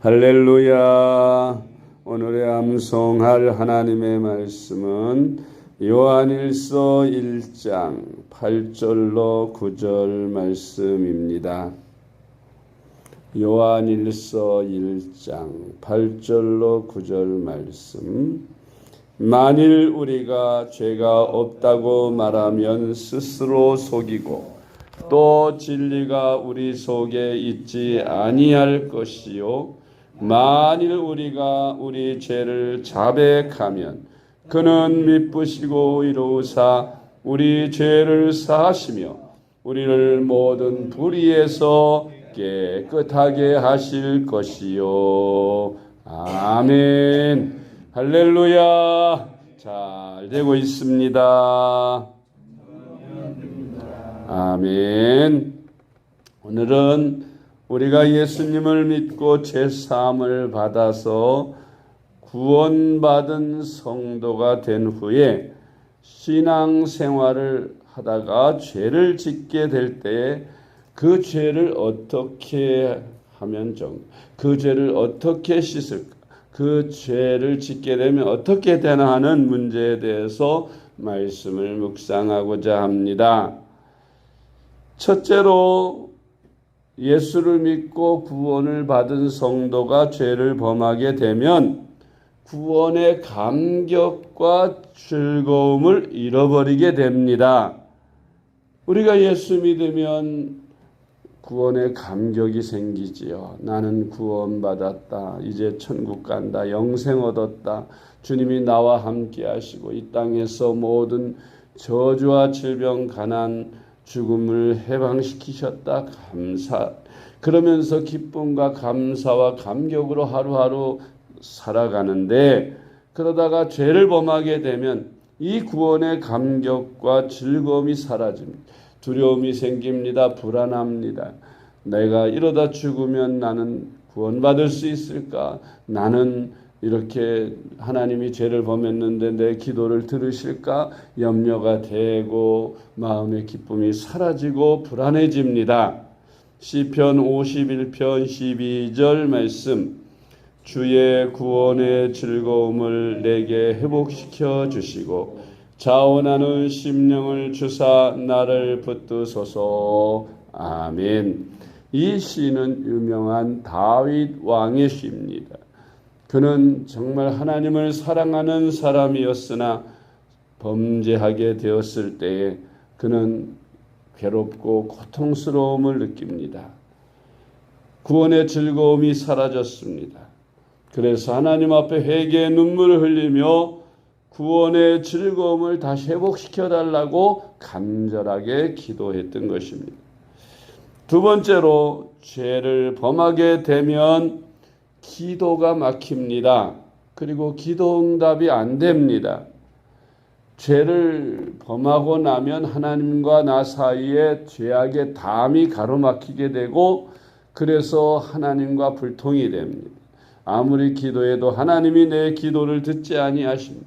할렐루야. 오늘의 암송할 하나님의 말씀은 요한일서 1장 8절로 9절 말씀입니다. 요한일서 1장 8절로 9절 말씀. 만일 우리가 죄가 없다고 말하면 스스로 속이고 또 진리가 우리 속에 있지 아니할 것이요, 만일 우리가 우리 죄를 자백하면 그는 미쁘시고 이루사 우리 죄를 사하시며 우리를 모든 불의에서 깨끗하게 하실 것이요. 아멘. 할렐루야. 잘 되고 있습니다. 아멘. 오늘은 우리가 예수님을 믿고 죄사함을 받아서 구원받은 성도가 된 후에 신앙생활을 하다가 죄를 짓게 될 때에 그 죄를 어떻게 하면 그 죄를 어떻게 씻을까, 그 죄를 짓게 되면 어떻게 되나 하는 문제에 대해서 말씀을 묵상하고자 합니다. 첫째로 예수를 믿고 구원을 받은 성도가 죄를 범하게 되면 구원의 감격과 즐거움을 잃어버리게 됩니다. 우리가 예수 믿으면 구원의 감격이 생기지요. 나는 구원받았다. 이제 천국 간다. 영생 얻었다. 주님이 나와 함께 하시고 이 땅에서 모든 저주와 질병, 가난, 죽음을 해방시키셨다. 그러면서 기쁨과 감사와 감격으로 하루하루 살아가는데, 그러다가 죄를 범하게 되면 이 구원의 감격과 즐거움이 사라집니다. 두려움이 생깁니다. 불안합니다. 내가 이러다 죽으면 나는 구원받을 수 있을까? 나는 이렇게 하나님이 죄를 범했는데 내 기도를 들으실까? 염려가 되고 마음의 기쁨이 사라지고 불안해집니다. 시편 51편 12절 말씀. 주의 구원의 즐거움을 내게 회복시켜 주시고 자원하는 심령을 주사 나를 붙드소서. 아멘. 이 시는 유명한 다윗 왕의 시입니다. 그는 정말 하나님을 사랑하는 사람이었으나 범죄하게 되었을 때에 그는 괴롭고 고통스러움을 느낍니다. 구원의 즐거움이 사라졌습니다. 그래서 하나님 앞에 회개의 눈물을 흘리며 구원의 즐거움을 다시 회복시켜달라고 간절하게 기도했던 것입니다. 두 번째로, 죄를 범하게 되면 기도가 막힙니다. 그리고 기도 응답이 안 됩니다. 죄를 범하고 나면 하나님과 나 사이에 죄악의 담이 가로막히게 되고, 그래서 하나님과 불통이 됩니다. 아무리 기도해도 하나님이 내 기도를 듣지 아니하십니다.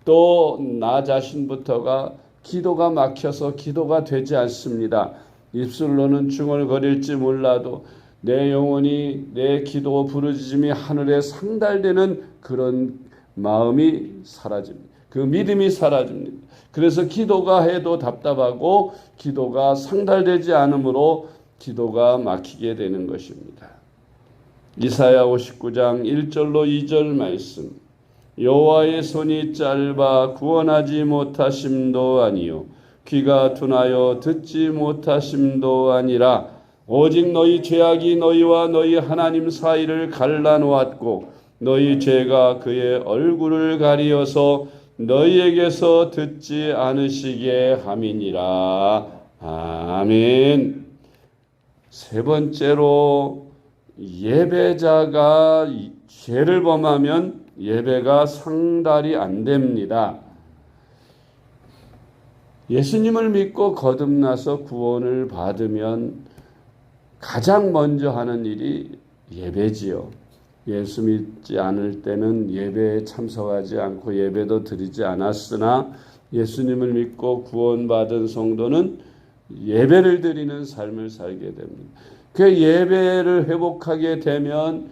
또 나 자신부터가 기도가 막혀서 기도가 되지 않습니다. 입술로는 중얼거릴지 몰라도 내 영혼이 내 기도 부르짖음이 하늘에 상달되는 그런 마음이 사라집니다. 그 믿음이 사라집니다. 그래서 기도가 해도 답답하고 기도가 상달되지 않으므로 기도가 막히게 되는 것입니다. 이사야 59장 1절로 2절 말씀. 여호와의 손이 짧아 구원하지 못하심도 아니요 귀가 둔하여 듣지 못하심도 아니라 오직 너희 죄악이 너희와 너희 하나님 사이를 갈라놓았고 너희 죄가 그의 얼굴을 가리어서 너희에게서 듣지 않으시게 함이니라. 아멘. 세 번째로, 예배자가 죄를 범하면 예배가 상달이 안 됩니다. 예수님을 믿고 거듭나서 구원을 받으면 가장 먼저 하는 일이 예배지요. 예수 믿지 않을 때는 예배에 참석하지 않고 예배도 드리지 않았으나 예수님을 믿고 구원받은 성도는 예배를 드리는 삶을 살게 됩니다. 그 예배를 회복하게 되면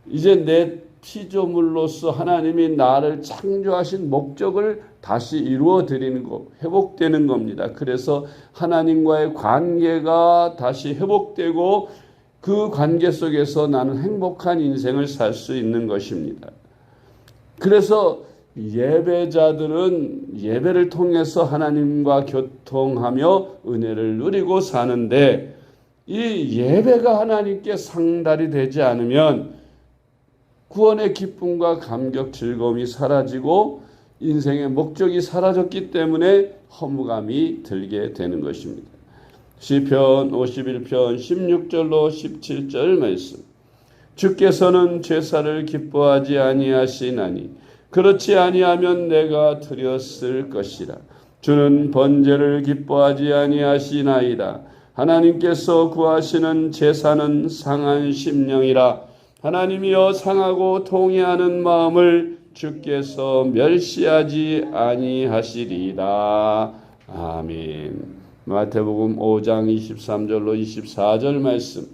이제 내 피조물로서 하나님이 나를 창조하신 목적을 다시 이루어 드리는 것, 회복되는 겁니다. 그래서 하나님과의 관계가 다시 회복되고 그 관계 속에서 나는 행복한 인생을 살 수 있는 것입니다. 그래서 예배자들은 예배를 통해서 하나님과 교통하며 은혜를 누리고 사는데, 이 예배가 하나님께 상달이 되지 않으면 구원의 기쁨과 감격, 즐거움이 사라지고 인생의 목적이 사라졌기 때문에 허무감이 들게 되는 것입니다. 시편 51편 16절로 17절 말씀. 주께서는 제사를 기뻐하지 아니하시나니 그렇지 아니하면 내가 드렸을 것이라. 주는 번제를 기뻐하지 아니하시나이다. 하나님께서 구하시는 제사는 상한 심령이라. 하나님이여 상하고 통회하는 마음을 주께서 멸시하지 아니하시리라. 아멘. 마태복음 5장 23절로 24절 말씀.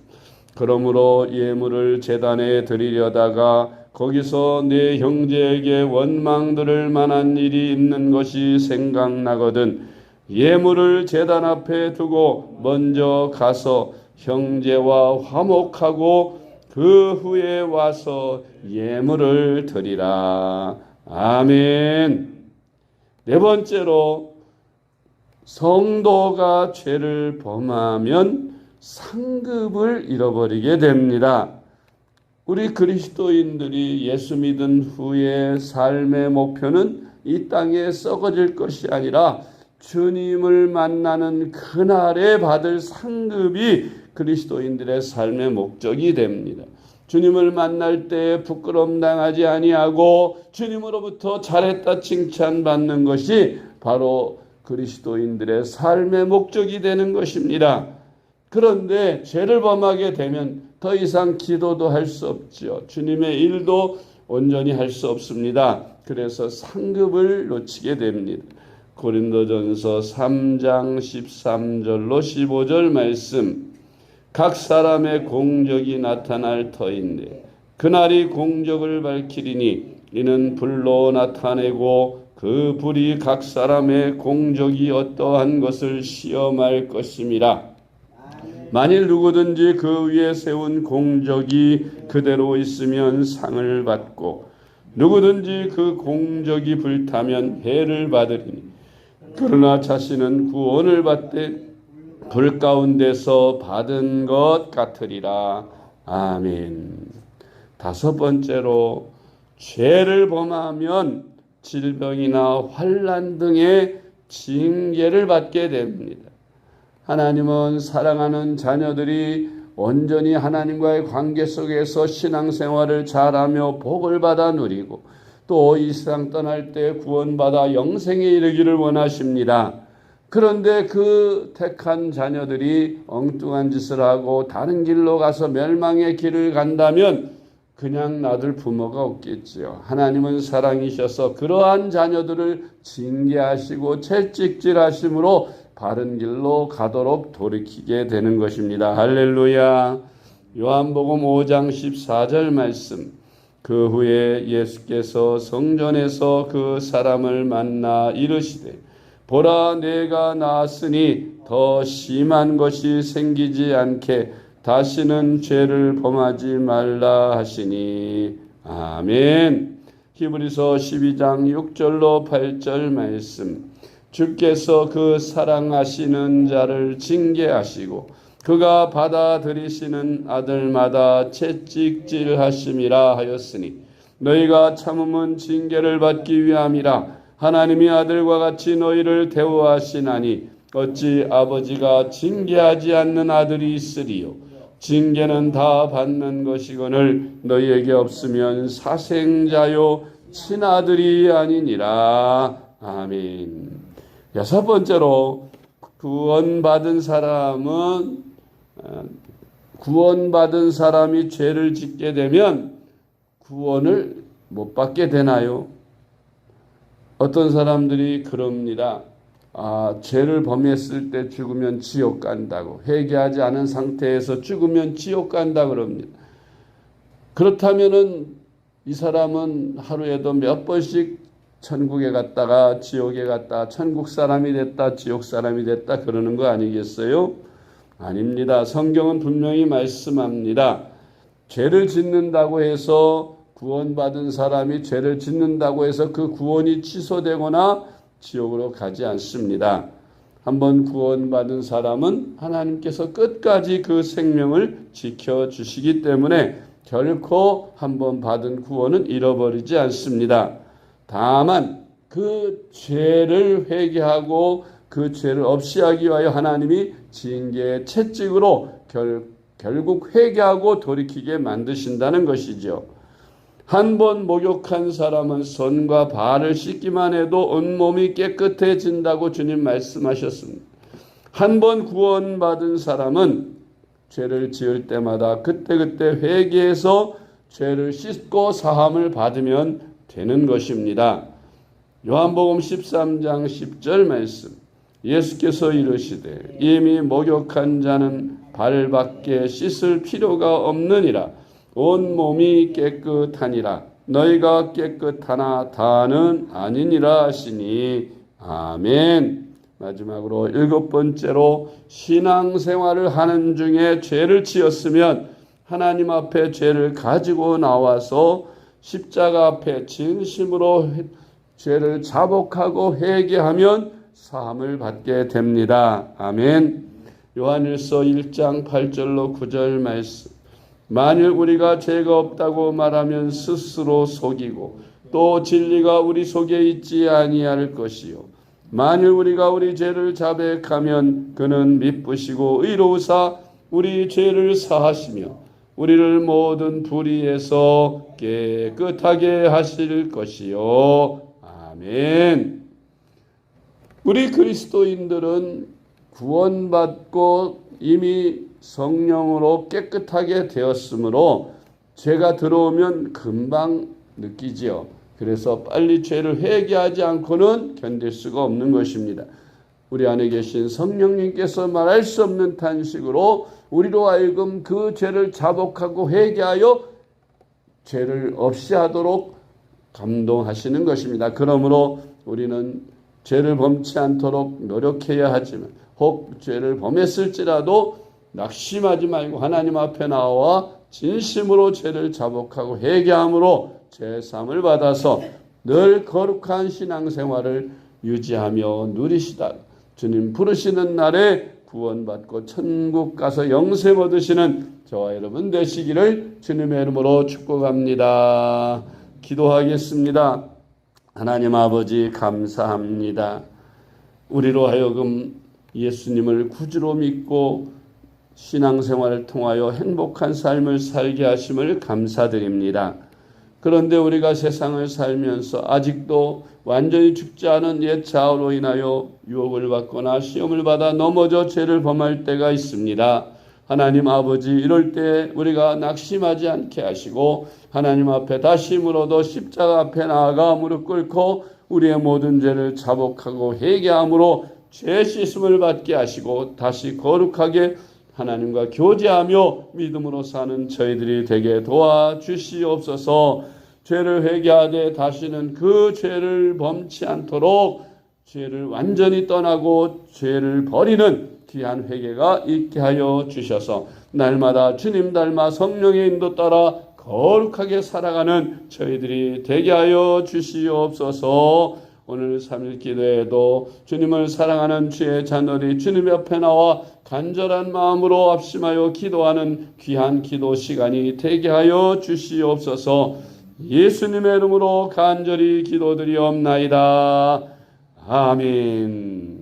그러므로 예물을 제단에 드리려다가 거기서 내 형제에게 원망 들을 만한 일이 있는 것이 생각나거든 예물을 제단 앞에 두고 먼저 가서 형제와 화목하고 그 후에 와서 예물을 드리라. 아멘. 네 번째로, 성도가 죄를 범하면 상급을 잃어버리게 됩니다. 우리 그리스도인들이 예수 믿은 후에 삶의 목표는 이 땅에 썩어질 것이 아니라 주님을 만나는 그날에 받을 상급이 그리스도인들의 삶의 목적이 됩니다. 주님을 만날 때 부끄러움 당하지 아니하고 주님으로부터 잘했다 칭찬받는 것이 바로 그리스도인들의 삶의 목적이 되는 것입니다. 그런데 죄를 범하게 되면 더 이상 기도도 할 수 없죠. 주님의 일도 온전히 할 수 없습니다. 그래서 상급을 놓치게 됩니다. 고린도전서 3장 13절로 15절 말씀. 각 사람의 공적이 나타날 터인데 그날이 공적을 밝히리니 이는 불로 나타내고 그 불이 각 사람의 공적이 어떠한 것을 시험할 것임이라. 만일 누구든지 그 위에 세운 공적이 그대로 있으면 상을 받고 누구든지 그 공적이 불타면 해를 받으리니 그러나 자신은 구원을 받되 불 가운데서 받은 것 같으리라. 아멘. 다섯 번째로, 죄를 범하면 질병이나 환난 등의 징계를 받게 됩니다. 하나님은 사랑하는 자녀들이 온전히 하나님과의 관계 속에서 신앙생활을 잘하며 복을 받아 누리고 또 이 세상 떠날 때 구원받아 영생에 이르기를 원하십니다. 그런데 그 택한 자녀들이 엉뚱한 짓을 하고 다른 길로 가서 멸망의 길을 간다면 그냥 놔둘 부모가 없겠지요. 하나님은 사랑이셔서 그러한 자녀들을 징계하시고 채찍질하심으로 바른 길로 가도록 돌이키게 되는 것입니다. 할렐루야. 요한복음 5장 14절 말씀. 그 후에 예수께서 성전에서 그 사람을 만나 이르시되 보라, 내가 나았으니 더 심한 것이 생기지 않게 다시는 죄를 범하지 말라 하시니. 아멘. 히브리서 12장 6절로 8절 말씀. 주께서 그 사랑하시는 자를 징계하시고 그가 받아들이시는 아들마다 채찍질하심이라 하였으니 너희가 참음은 징계를 받기 위함이라. 하나님이 아들과 같이 너희를 대우하시나니 어찌 아버지가 징계하지 않는 아들이 있으리요. 징계는 다 받는 것이거늘 너희에게 없으면 사생자요 친아들이 아니니라. 아멘. 여섯 번째로, 구원받은 사람이 죄를 짓게 되면 구원을 못 받게 되나요? 어떤 사람들이 그럽니다. 죄를 범했을 때 죽으면 지옥 간다고, 회개하지 않은 상태에서 죽으면 지옥 간다 그럽니다. 그렇다면은 이 사람은 하루에도 몇 번씩 천국에 갔다가 지옥에 갔다 천국 사람이 됐다 지옥 사람이 됐다 그러는 거 아니겠어요? 아닙니다. 성경은 분명히 말씀합니다. 죄를 짓는다고 해서 구원받은 사람이 죄를 짓는다고 해서 그 구원이 취소되거나 지옥으로 가지 않습니다. 한번 구원받은 사람은 하나님께서 끝까지 그 생명을 지켜주시기 때문에 결코 한번 받은 구원은 잃어버리지 않습니다. 다만 그 죄를 회개하고 그 죄를 없이 하기 위하여 하나님이 징계의 채찍으로 결국 회개하고 돌이키게 만드신다는 것이죠. 한 번 목욕한 사람은 손과 발을 씻기만 해도 온몸이 깨끗해진다고 주님 말씀하셨습니다. 한 번 구원받은 사람은 죄를 지을 때마다 그때그때 회개해서 죄를 씻고 사함을 받으면 되는 것입니다. 요한복음 13장 10절 말씀, 예수께서 이르시되 이미 목욕한 자는 발밖에 씻을 필요가 없느니라. 온 몸이 깨끗하니라. 너희가 깨끗하나 다는 아니니라 하시니. 아멘. 마지막으로 7번째로 신앙생활을 하는 중에 죄를 지었으면 하나님 앞에 죄를 가지고 나와서 십자가 앞에 진심으로 죄를 자복하고 회개하면 사함을 받게 됩니다. 아멘. 요한일서 1장 8절로 9절 말씀. 만일 우리가 죄가 없다고 말하면 스스로 속이고 또 진리가 우리 속에 있지 아니할 것이요. 만일 우리가 우리 죄를 자백하면 그는 미쁘시고 의로우사 우리 죄를 사하시며 우리를 모든 불의에서 깨끗하게 하실 것이요. 아멘. 우리 그리스도인들은 구원받고 이미 성령으로 깨끗하게 되었으므로 죄가 들어오면 금방 느끼지요. 그래서 빨리 죄를 회개하지 않고는 견딜 수가 없는 것입니다. 우리 안에 계신 성령님께서 말할 수 없는 탄식으로 우리로 하여금 그 죄를 자복하고 회개하여 죄를 없이 하도록 감동하시는 것입니다. 그러므로 우리는 죄를 범치 않도록 노력해야 하지만 혹 죄를 범했을지라도 낙심하지 말고 하나님 앞에 나와 진심으로 죄를 자복하고 회개함으로 죄사함을 받아서 늘 거룩한 신앙생활을 유지하며 누리시다. 주님 부르시는 날에 구원받고 천국 가서 영생 얻으시는 저와 여러분 되시기를 주님의 이름으로 축복합니다. 기도하겠습니다. 하나님 아버지 감사합니다. 우리로 하여금 예수님을 구주로 믿고 신앙생활을 통하여 행복한 삶을 살게 하심을 감사드립니다. 그런데 우리가 세상을 살면서 아직도 완전히 죽지 않은 옛 자아로 인하여 유혹을 받거나 시험을 받아 넘어져 죄를 범할 때가 있습니다. 하나님 아버지, 이럴 때 우리가 낙심하지 않게 하시고 하나님 앞에 다시 물어도 십자가 앞에 나아가 무릎 꿇고 우리의 모든 죄를 자복하고 회개함으로 죄 씻음을 받게 하시고 다시 거룩하게 하나님과 교제하며 믿음으로 사는 저희들이 되게 도와주시옵소서. 죄를 회개하되 다시는 그 죄를 범치 않도록 죄를 완전히 떠나고 죄를 버리는 귀한 회개가 있게 하여 주셔서 날마다 주님 닮아 성령의 인도 따라 거룩하게 살아가는 저희들이 되게 하여 주시옵소서. 오늘 3일 기도에도 주님을 사랑하는 주의 자녀들이 주님 옆에 나와 간절한 마음으로 합심하여 기도하는 귀한 기도 시간이 되게 하여 주시옵소서. 예수님의 이름으로 간절히 기도드리옵나이다. 아멘.